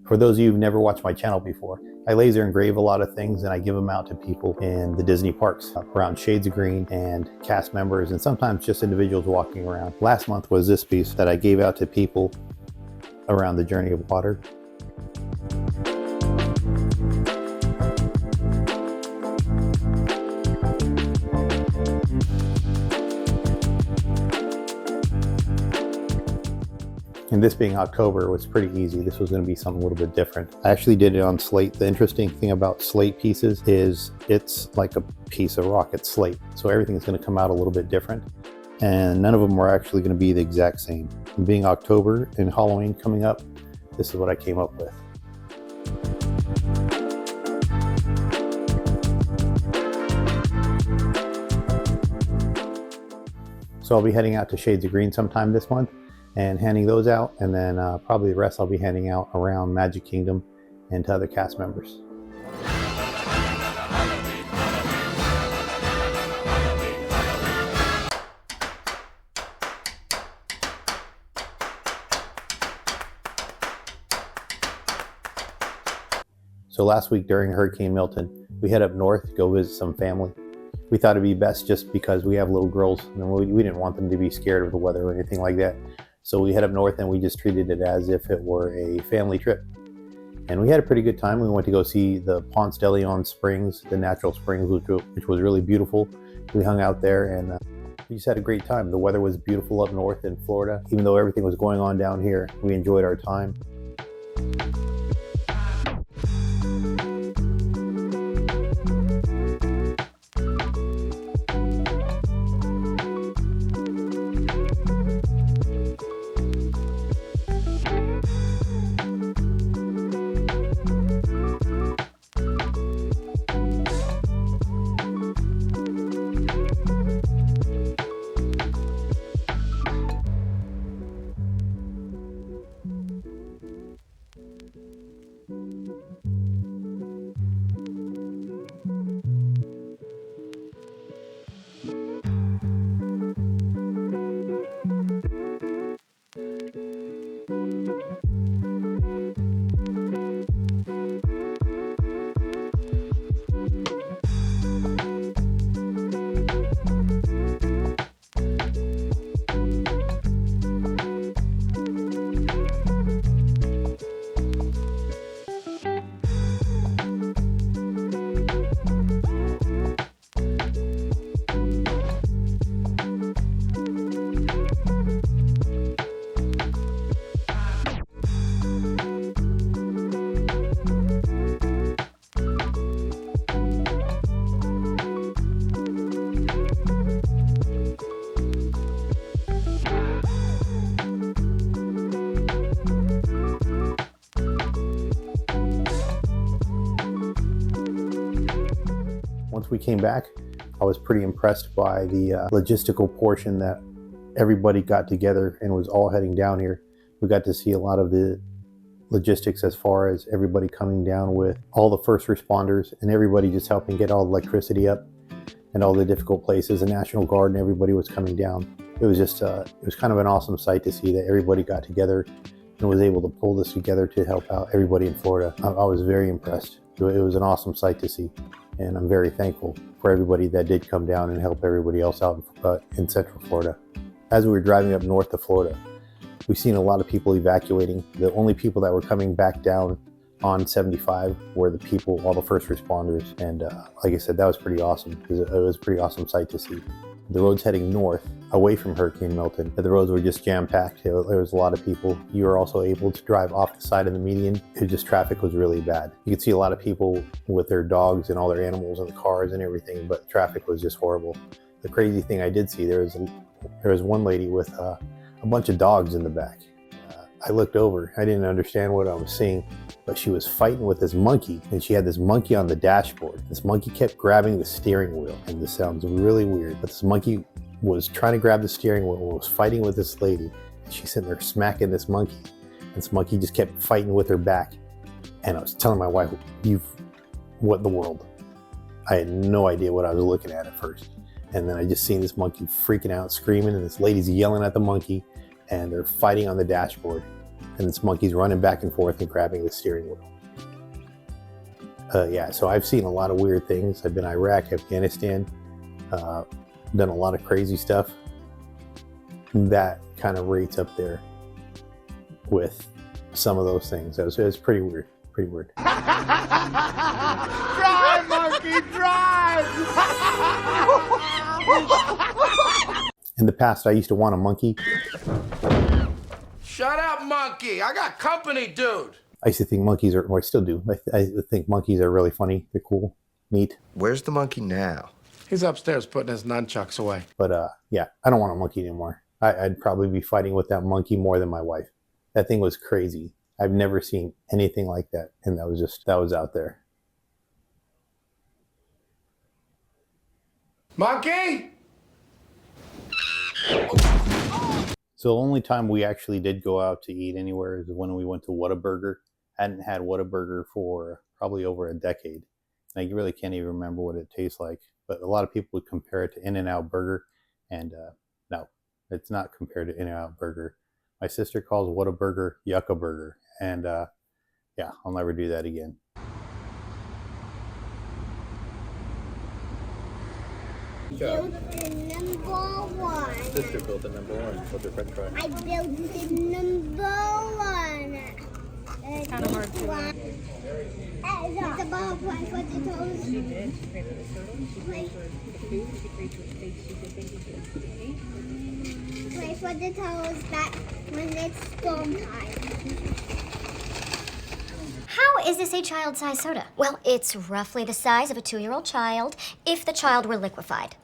For those of you who've never watched my channel before, I laser engrave a lot of things and I give them out to people in the Disney parks around Shades of Green and cast members and sometimes just individuals walking around. Last month was this piece that I gave out to people around the Journey of Water. And this being October was pretty easy. This was going to be something a little bit different. I actually did it on slate. The interesting thing about slate pieces is it's like a piece of rock. It's slate. So everything's going to come out a little bit different. And none of them are actually going to be the exact same. And being October and Halloween coming up, this is what I came up with. So I'll be heading out to Shades of Green sometime this month and handing those out, and then probably the rest I'll be handing out around Magic Kingdom and to other cast members. So last week during Hurricane Milton, we head up north to go visit some family. We thought it'd be best just because we have little girls and we didn't want them to be scared of the weather or anything like that. So we head up north and we just treated it as if it were a family trip. And we had a pretty good time. We went to go see the Ponce DeLeon Springs, the natural springs, which was really beautiful. We hung out there and we just had a great time. The weather was beautiful up north in Florida. Even though everything was going on down here, we enjoyed our time. Once we came back, I was pretty impressed by the logistical portion that everybody got together and was all heading down here. We got to see a lot of the logistics as far as everybody coming down with all the first responders and everybody just helping get all the electricity up and all the difficult places. The National Guard and everybody was coming down. It was just, it was kind of an awesome sight to see that everybody got together and was able to pull this together to help out everybody in Florida. I was very impressed. It was an awesome sight to see. And I'm very thankful for everybody that did come down and help everybody else out in Central Florida. As we were driving up north to Florida, we've seen a lot of people evacuating. The only people that were coming back down on 75 were the people, all the first responders. And like I said, that was pretty awesome. It was a pretty awesome sight to see. The roads heading north, away from Hurricane Milton, the roads were just jam-packed. There was a lot of people. You were also able to drive off the side of the median. Traffic was really bad. You could see a lot of people with their dogs and all their animals in the cars and everything, but traffic was just horrible. The crazy thing I did see, there was one lady with a bunch of dogs in the back. I looked over, I didn't understand what I was seeing, but she was fighting with this monkey, and she had this monkey on the dashboard. This monkey kept grabbing the steering wheel, and this sounds really weird, but this monkey was trying to grab the steering wheel and was fighting with this lady. She's sitting there smacking this monkey, and this monkey just kept fighting with her back. And I was telling my wife, what in the world? I had no idea what I was looking at first. And then I just seen this monkey freaking out, screaming, and this lady's yelling at the monkey, and they're fighting on the dashboard. and this monkey's running back and forth and grabbing the steering wheel. Yeah, so I've seen a lot of weird things. I've been Iraq, Afghanistan, done a lot of crazy stuff. That kind of rates up there with some of those things. It was pretty weird, pretty weird. Drive, monkey, drive! In the past, I used to want a monkey. Shut up, monkey! I got company, dude! I used to think monkeys are, or I still do, I think monkeys are really funny. They're cool, neat. Where's the monkey now? He's upstairs putting his nunchucks away. But yeah, I don't want a monkey anymore. I'd probably be fighting with that monkey more than my wife. That thing was crazy. I've never seen anything like that. And that was out there. Monkey? So the only time we actually did go out to eat anywhere is when we went to Whataburger. I hadn't had Whataburger for probably over a decade. And I really can't even remember what it tastes like. But a lot of people would compare it to In-N-Out Burger. And no, it's not compared to In-N-Out Burger. My sister calls Whataburger Yucca Burger. And yeah, I'll never do that again. Built the number one. Sister built the number one with her french fry. I built the number one. It's kind of hard to it's about one for the toes. She did. She prayed for the turtle. She prayed for the food. She prayed for the steak. She did thank you for the steak. Pray for the toes that when it's storm time. How is this a child-sized soda? Well, it's roughly the size of a 2-year-old child if the child were liquefied.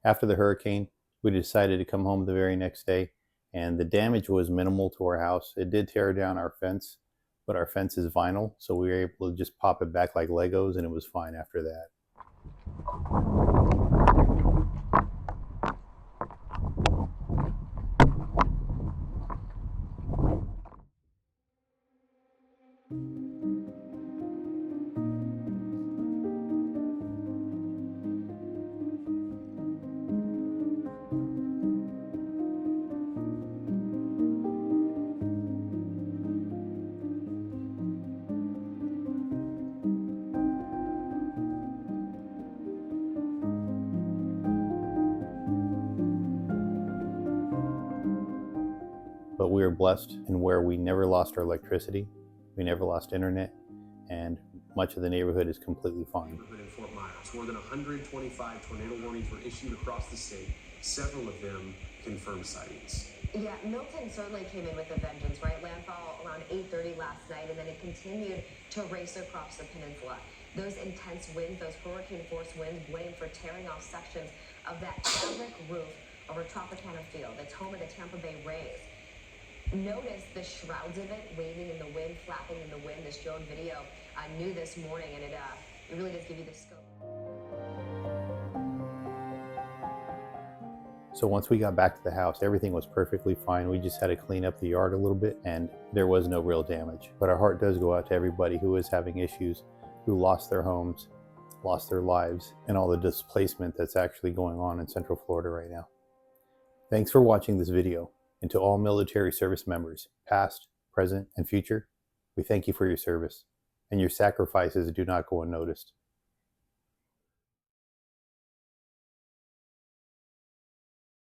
After the hurricane, we decided to come home the very next day, and the damage was minimal to our house. It did tear down our fence, but our fence is vinyl, so we were able to just pop it back like Legos, and it was fine after that. But we were blessed in where we never lost our electricity, we never lost internet, and much of the neighborhood is completely fine. In Fort Myers, more than 125 tornado warnings were issued across the state, several of them confirmed sightings. Yeah, Milton certainly came in with a vengeance, right? Landfall around 8:30 last night, and then it continued to race across the peninsula. Those intense winds, those hurricane-force winds, blamed for tearing off sections of that fabric roof over Tropicana Field. It's home of the Tampa Bay Rays. Notice the shrouds of it waving in the wind, flapping in the wind. This drone video new this morning, and it really does give you the scope. So once we got back to the house, everything was perfectly fine. We just had to clean up the yard a little bit, and there was no real damage. But our heart does go out to everybody who is having issues, who lost their homes, lost their lives, and all the displacement that's actually going on in Central Florida right now. Thanks for watching this video. And to all military service members, past, present, and future, we thank you for your service, and your sacrifices do not go unnoticed.